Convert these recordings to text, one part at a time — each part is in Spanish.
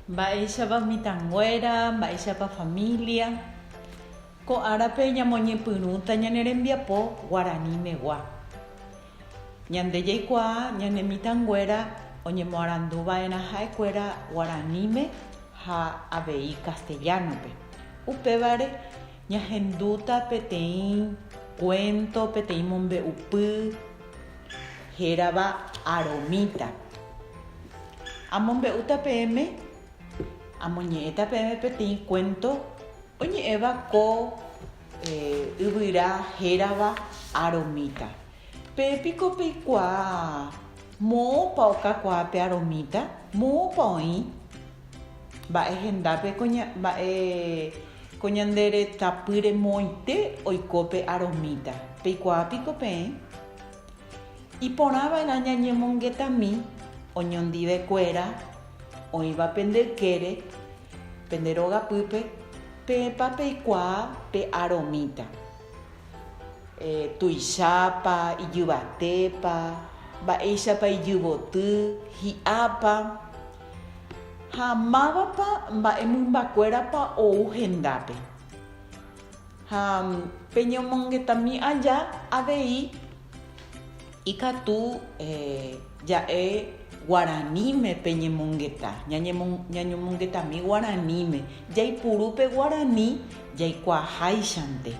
Mba'éichapa mitãnguéra, mba'éichapa família. Ko árape ñamoñepyrũta ñane rembiapo guaranimegua. Ñande jaikuaa ñane mitãnguéra oñemoaranduva'erã ha'ekuéra guaraníme ha avei castellanope. Upévare ñahendúta peteĩ cuento, peteĩ mombe'upy hérava aromita. Amombe'úta peẽme, amoñe'ẽta peẽme peteĩ cuento oñe'ẽva ko yvyra hérava aromita. Pépiko peikuaa moõpa okakuaa pe aromita, moõpa oĩ mba'e hendápe ko ñande retãpy remoĩte oiko pe aromita. Peikuaapiko peẽ. Iporãva'erã ñañemongetami oñondivekuéra oĩva pendykére, pende rogapýpe, peẽpa peikuaa pe aromita. Tuichápa, ijyvatépa, mba'éichapa ijyvoty, hi'ápa ha mávapa mba'emymbakuérapa ou hendápe. Ha peñomongetami aja avei ikatu ja'e guaraníme peñemongeta, ñañomongetami guaraníme, jaipurúpe guarani jaikuaaháichante.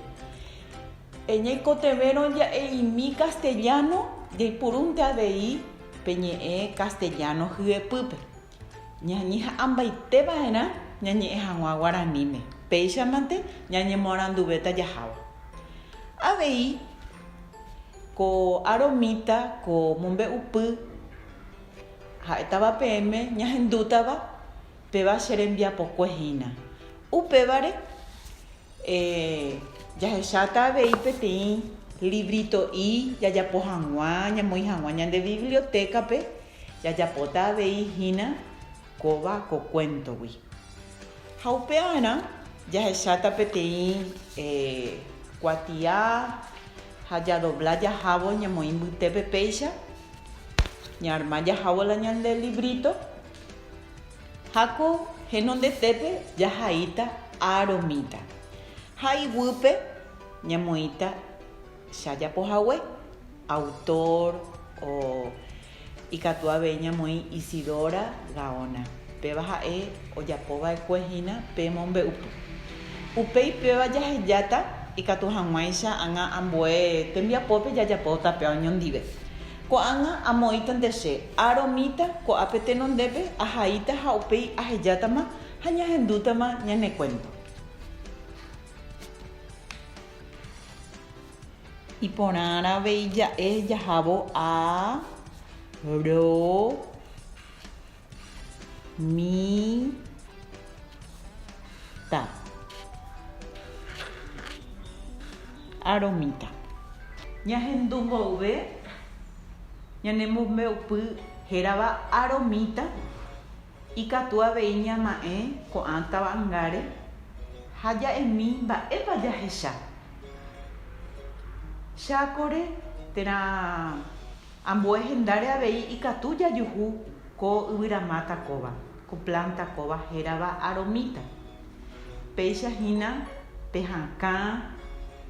Ñaikotevérõ ja'eimi castellano, jaipurúnte avei peñe'ẽ castellano hyepýpe. Ñañeha'ãmbaitéva'erã ñañe'ẽ hag̃ua guaraníme. Péichamante ñañemoaranduvéta jaháva. Avei ko aromita, ko mombe'upy ha'étava peẽme ñahendútava péva che rembiapokuehína. Upévare jahecháta avei peteĩ librito'i jajapo hag̃ua, ñamoĩ hag̃ua ñande bibliotecape, jajapóta avei hína kóva ko cuentogui. Ha upévarã jahecháta peteĩ kuatia ha jadobla jahávo ñamoĩ mbytépe péicha, ñarma jahávola ñande librito, háko henondetépe jahaíta aromita. Ha ivýpe ñamoĩta chajapohague, autor o ikatu avei ñamoĩ Isidora Gaona. Péva ha'e ojapova'ekuehína pe mombe'upy. Upeipéva jahejáta ikatu hag̃uáicha ág̃a ambue tembiapópe jajapóta pe oñondive. Ko'ág̃a amoĩta nde che aromita ko'ápe tenondépe ahaíta ha upéi ahejátama ha ñahendútama ñane cuento. Iporãra avei ja'e jahávo aromita. Ñahendu mboyve ñane mombe'upy hérava aromita ikatu avei ñama'ẽ ko'ã tavangáre ha ja'emi mba'épa jahecha. Chákore térã ambue hendáre avei ikatu jajuhu ko yvyrama takóva, ko planta kóva hérava aromita. Péichahína pehãkã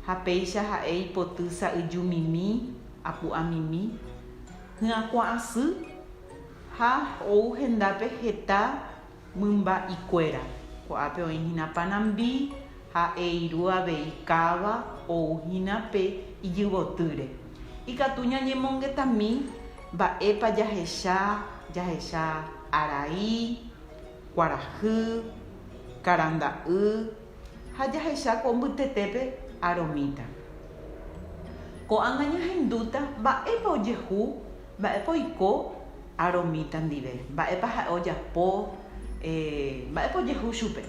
ha péicha ha'e ipoty sa'yjumimi, apu'ãmimi, hyakuã'asy ha ou hendápe heta mymba'ikuéra. Ko'ápe oĩhína Panambi ha eiru avei káva ouhína pe ijyvotýre. Ikatu ñañemongetami mba'épa jahecha arai, kuarahy, karanda'y ha jahecha ko mbytetépe aromita. Ko'ág̃a ñahendúta mba'épa ojehu, mba'épa oiko aromita ndive, mba'épa ha'e ojapo, mba'épa ojehu chupe.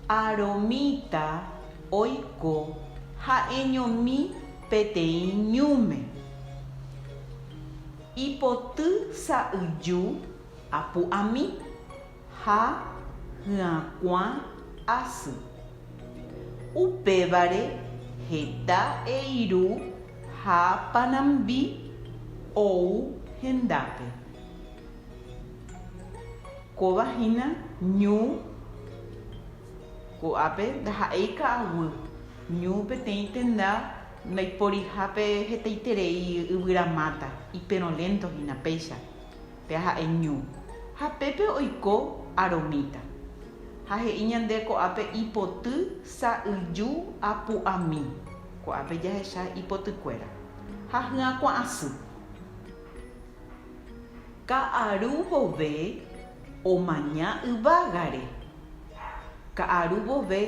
Aromita oiko ha'eñomi peteĩ ñúme. Ipoty sa'yju apu'ãmi ha hyakuã asy. Upévare heta eiru ha Panambi ou hendápe. Kovahina ñu ko'ápe ndaha'éi ka'aguy ñu peteĩ tenda ndaiporihápe hetaiterei yvyramáta iperolento hína péicha pe ha'e ñu ha pépe oiko Aromita ha he'i ñande ko'ápe ipoty sa'yju apu'ami ko'ápe jahecha ipotykuéra ha hyakuã asy ka'aru vove omaña yvágare ka'aru vove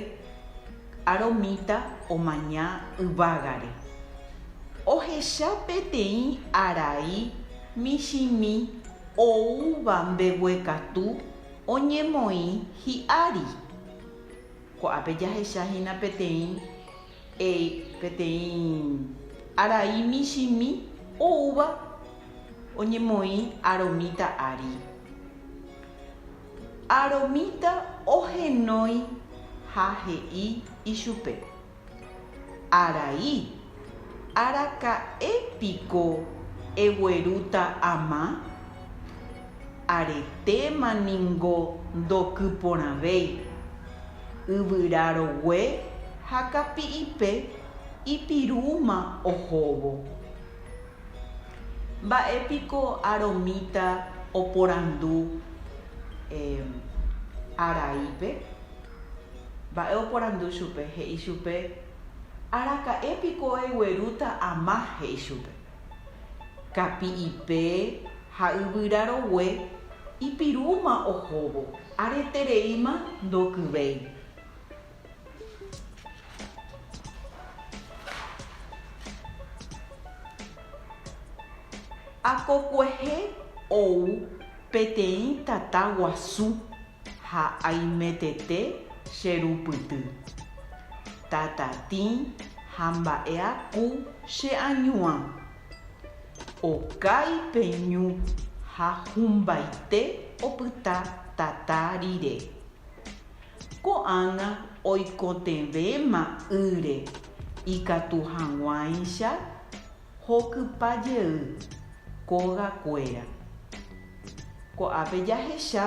Aromita omaña yvágare ohecha peteĩ arai michĩmi oúva mbeguekatu oñemoĩ hi'ári ko'ápe jahechahína peteĩ arai michĩmi oúva oñemoĩ Aromita ári Aromita ohenói ha he'i ichupe arai araka'épiko eguerúta ama aretémaniko ndokyporãvéi yvyrarogue ha kapi'ipe ipirũma ohóvo mba'épiko Aromita oporandu araípe mba'e oporandu chupe he'i chupe araka'épiko eguerúta ama he'i chupe kapi'ipe ha yvyrarogue ipirũma ohóvo aretereíma ndokyvéi akokuehe ou peteĩ tata guasu ha aimetete cherupyty tatatĩ ha mba'eaku cheañuã okai peñu ha humbaite opyta tata rire ko'ág̃a oikotevẽma ýre ikatu hag̃uáicha hokypajey kógakuéra ko'ápe jahecha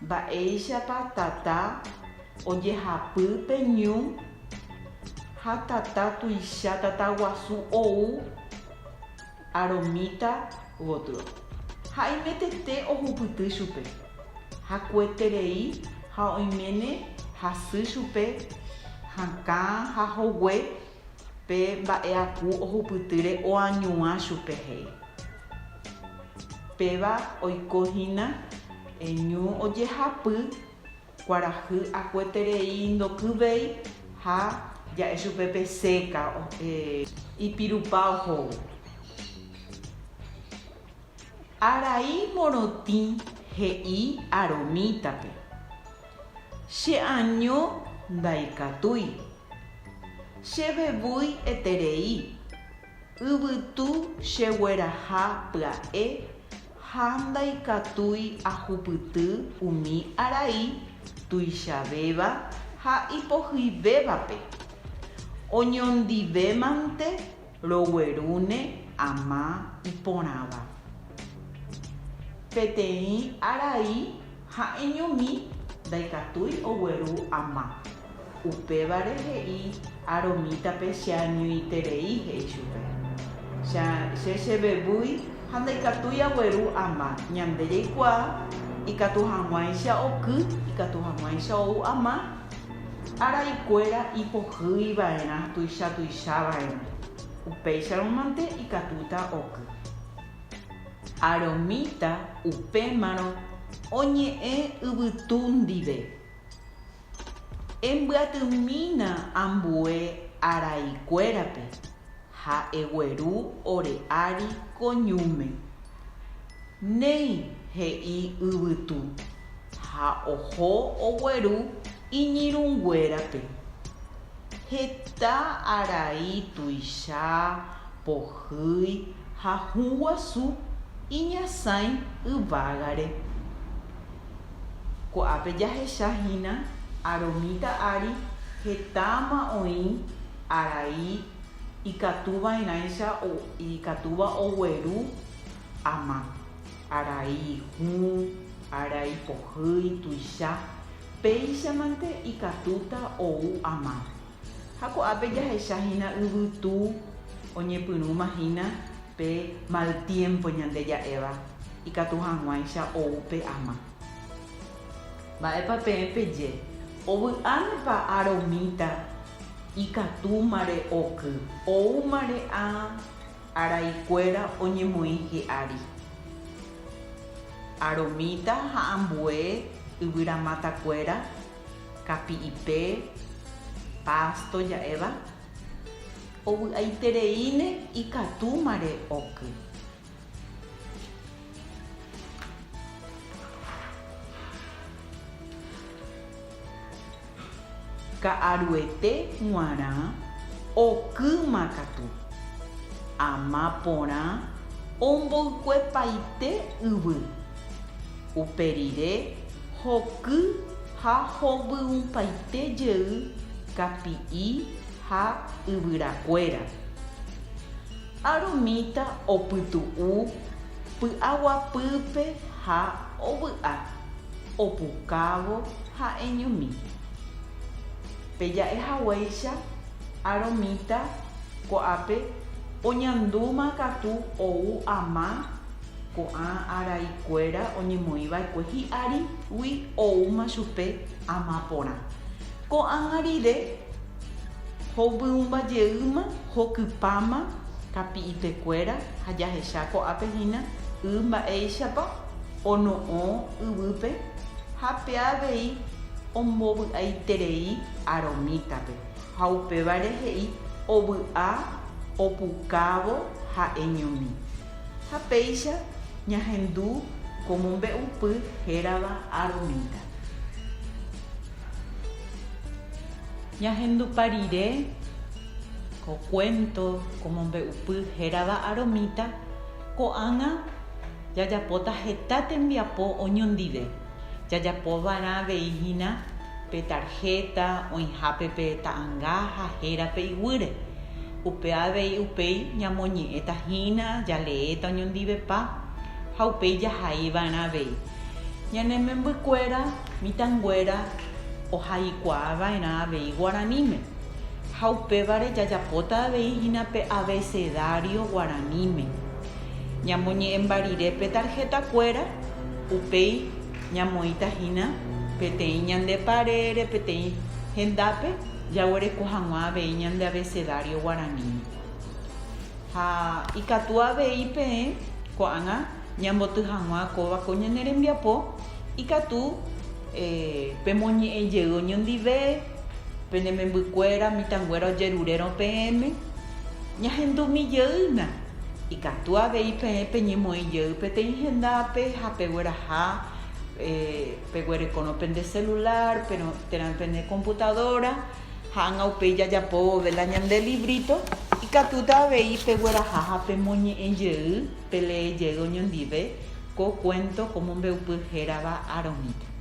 mba'éichapa tata ojehapy peñu ha tata tuicha tata guasu ou Aromita gotyo ha imetete ohupyty chupe ha kueterei ha oiméne hasy chupe hakã ha hogue pe mba'eaku ohupytýre oañuã chupe he'i péva oikohína ñu ojehapy kuarahy akueterei ndokyvéi ha ja'e chupe pe séca ipirupa ohóvo arai morotĩ he'i Aromítape cheaño ndaikatúi chevevúi eterei yvytu chegueraha pya'e ha ndaikatúi ahupyty umi arai tuichavéva ha ipohyivévape oñondivémante roguerúne ama iporãva peteĩ arai ha'eñomi ndaikatúi ogueru ama upévare he'i Aromítape cheañoiterei he'i chupe chevevúi ha ndaikatúi agueru ama ñande jaikuaa ikatu hag̃uáicha oky ikatu hag̃uáicha ou ama araikuéra ipohýiva'erã tuichava'erã upéicharõmante ikatúta oky Aromita upémarõ oñe'ẽ yvytu ndive embyatymína ambue araikuérape ha egueru ore ári koñúme néi he'i yvytu ha oho ogueru iñirũnguérape heta arai tuicha pohýi ha hũ guasu iñasãi yvágare ko'ápe jahechahína Aromita ári hetáma oĩ arai ikatuva'erãicha ikatúva ogueru ama arai hũ arai pohýi tuicha péichamante ikatúta ou ama. Ha ko'ápe jahechahína yvytu oñepyrũmahína pe mal tiempo ñande ja'éva ikatu hag̃uáicha oupe ama. Mba'épa peẽpeje ovy'ánepa aromíta ikatúmare oky oúmare araikuéra oñemoĩ he'ári. Aromíta ha ambue yvyramatakuéra kapi'ipe pasto ja'éva ovy'aitereíne ikatúmare oky. Ka'aruete g̃uarã okýma katu. Ama porã omboykuepaite yvy. Uperire hoky ha hovyũpaite jey kapi'i ha yvyrakuéra. Aromíta opytu'u py'aguapýpe ha ovy'a, opukávo ha eñomi. Peja'ehaguéicha aromíta ko'ápe oñandúma katu ou ama ko'ã araikuéra oñemoĩva'ekue hi'árigui oúma chupe ama porã. Ko'ág̃a rire hovyũmbajeýma hokypáma kapi'ipekuéra ha jahecha ko'ápehína y mba'éichapa ono'õ yvýpe ha pe avei ombovy'aiterei aromítape ha upévare he'i ovy'a, opukávo ha eñomi. Ha péicha ñahendu ko mombe'upy hérava aromíta. Ñahendupa rire ko cuento ko mombe'upy hérava aromíta ko'ág̃a jajapóta heta tembiapo oñondive. Jajapova'erã aveihína pe tarjeta oĩhápe pe ta'ãnga ha hérape yvýre. Upe avei upéi ñamoñe'ẽtahína jale'éta oñondivepa ha upéi jahaíva'erã avei. Ñanemembykuéra mitãnguéra ohaikuaava'erã avei guaraníme ha upévare jajapóta aveihína pe abecedario guaraníme. Ñamoñe'ẽmbarire pe tarjetakuéra upéi ñamoĩtahína peteĩ ñande parére peteĩ hendápe jaguereko hag̃ua avei ñande abecedario guaraníme. Ha ikatu avei peẽ ko'ág̃a ñamboty hag̃ua kóva ko ñane rembiapo ikatu pemoñe'ẽjey oñondive penemembykuéra mitãnguéra ojerurérõ peẽme ñahendumijeyna ikatu avei peẽ peñemoĩjey peteĩ hendápe ha pegueraha peguerekono pende celular térã pende computadora ha'ãnga upéi jajapóve la ñande librito ikatúta avei pegueraha ha pemoñe'ẽjey pele'ejey oñondive ko cuento ko mombe'upy hérava aromíta.